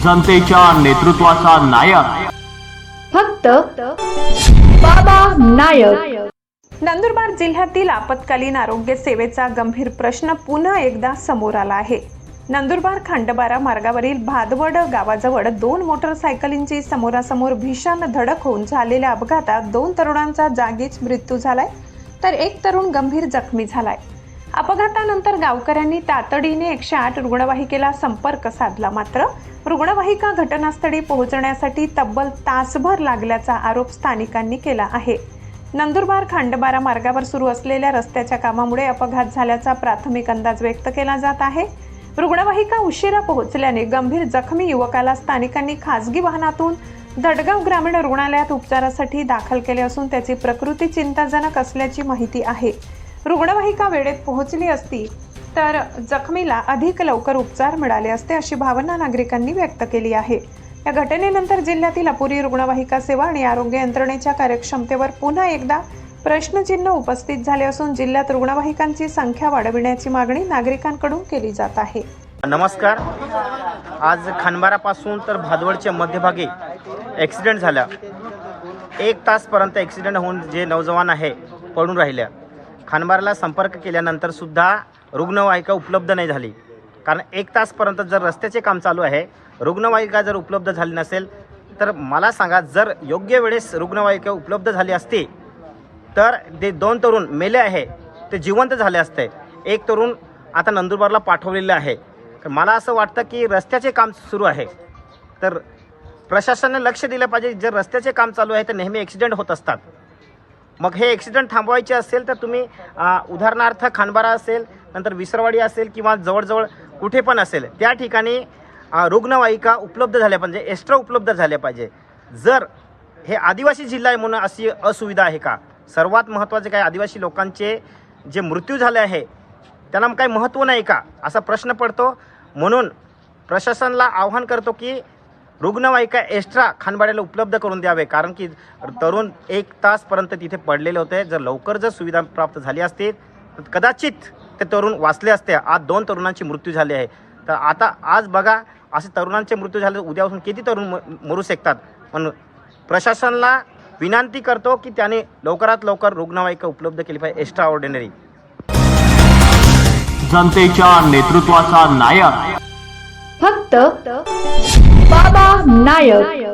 जनतेच्या नेतृत्वाचा नायक फक्त बाबा नायक। नंदुरबार जिल्ह्यातील आपत्कालीन आरोग्य सेवेचा गंभीर प्रश्न पुन्हा एकदा समोर आला आहे। नंदुरबार खंडबारा मार्गावरील भादवड गावाजवळ दोन मोटरसायकलींची समोरासमोर भीषण धडक होऊन झालेल्या अपघातात दोन तरुणांचा जागीच मृत्यू झालाय, तर एक तरुण गंभीर जखमी झालाय। अपघातानंतर गावकऱ्यांनी तातडीने 108 रुग्णवाहिकेला संपर्क साधला, मात्र रुग्णवाहिका घटनास्थळी पोहोचण्यासाठी तब्बल तासभर लागल्याचा आरोप स्थानिकांनी केला आहे। नंदुरबार खंडबारा मार्गावर सुरू असलेल्या रस्त्याच्या कामामुळे अपघात झाल्याचा प्राथमिक अंदाज व्यक्त केला जात आहे। रुग्णवाहिका उशिरा पोहोचल्याने गंभीर जखमी युवकाला स्थानिकांनी खासगी वाहनातून धडगाव ग्रामीण रुग्णालयात उपचारासाठी दाखल केले असून त्याची प्रकृती चिंताजनक असल्याची माहिती आहे। रुग्णवाहिका वेळेत पोहोचली असती तर जखमीला अधिक लवकर उपचार मिळाले असते, अशी भावना नागरिकांनी व्यक्त केली आहे। या घटनेनंतर जिल्ह्यातील अपुरी रुग्णवाहिका सेवा आणि आरोग्य यंत्रणेच्या कार्यक्षमतेवर पुन्हा एकदा प्रश्नचिन्ह उपस्थित झाले असून जिल्ह्यात रुग्णवाहिकांची संख्या वाढविण्याची मागणी नागरिकांकडून केली जात आहे। नमस्कार। आज खंडबारापासून तर भादवडच्या मध्यभागी ॲक्सिडेंट झाला। 1 तासपर्यंत ॲक्सिडेंट होऊन जे नौजवान आहे पडून राहिल्या। खंडबाराला संपर्क केल्यानंतर सुद्धा रुग्णवाहिका उपलब्ध नाही झाली, कारण 1 तासपर्यंत जर रस्त्याचे काम चालू आहे, रुग्णवाहिका जर उपलब्ध झाली नसेल तर मला सांगा, जर योग्य वेळेस रुग्णवाहिका उपलब्ध झाली असती तर ते 2 तरुण मेले आहे ते जिवंत झाले असते। एक तरुण आता नंदुरबारला पाठवलेलं आहे। तर मला असं वाटतं की रस्त्याचे काम सुरू आहे तर प्रशासनाने लक्ष दिलं पाहिजे। जर रस्त्याचे काम चालू आहे तर नेहमी ॲक्सिडेंट होत असतात। मग हे ॲक्सिडेंट थांबवायचे असेल तर तुम्ही उदाहरणार्थ खंडबारा असेल, नंतर विसरवाडी असेल किंवा जवळजवळ कुठे पण असेल त्या ठिकाणी रुग्णवाहिका उपलब्ध झाल्या पाहिजे, एक्स्ट्रा उपलब्ध झाल्या पाहिजे। जर हे आदिवासी जिल्हा आहे म्हणून अशी असुविधा आहे का? सर्वात महत्त्वाचे काय, आदिवासी लोकांचे जे मृत्यू झाले आहे त्यांना काही महत्त्व नाही का, असा प्रश्न पडतो। म्हणून प्रशासनाला आव्हान करतो की रुग्णवाहिका एक्स्ट्रा खंडबाड्याला उपलब्ध करून द्यावे, कारण की तरुण 1 तासपर्यंत तिथे पडलेले होते। जर लवकर जर सुविधा प्राप्त झाली असती तर कदाचित ते तरुण वाचले असते। आज 2 तरुणांची मृत्यू झाली आहे, तर आता आज बघा असे तरुणांचे मृत्यू झाले, उद्यापासून किती तरुण मरू शकतात। म्हणून प्रशासनाला विनंती करतो की त्याने लवकरात लवकर रुग्णवाहिका उपलब्ध केली पाहिजे, एक्स्ट्रा ऑर्डिनरी। जनतेच्या नेतृत्वाचा नायक फक्त बाबा नायक।